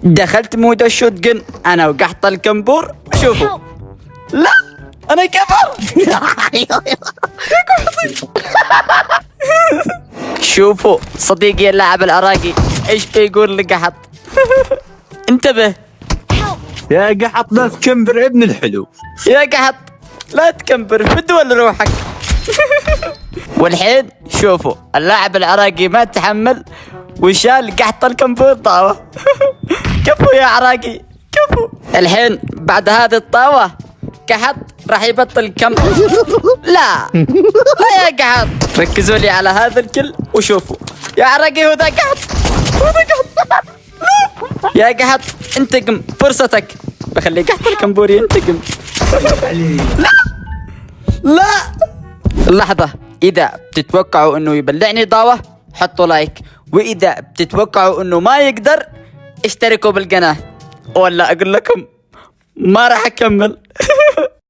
دخلت مود الشوتجن انا وقحط الكمبور. شوفوا. لا انا كفر. شوفوا صديقي اللاعب العراقي ايش بيقول لقحط. انتبه يا قحط لا تكمبر ابن الحلو. يا قحط لا تكمبر فدول روحك. والحين شوفوا اللاعب العراقي ما تحمل وشال قحط الكمبور طاوة. كفو يا عراقي كفو. الحين بعد هذه الطاوة قحط راح يبطل كم. لا لا يا قحط ركزوا لي على هذا الكل وشوفوا يا عراقي. هو ذا قحط هو ذا قحط. يا قحط انتقم فرصتك. بخلي قحط الكمبور ينتقم. لا لا. اللحظة إذا بتتوقعوا إنه يبلعني ضاوة حطوا لايك، وإذا بتتوقعوا إنه ما يقدر اشتركوا بالقناة، ولا أقول لكم ما راح أكمل.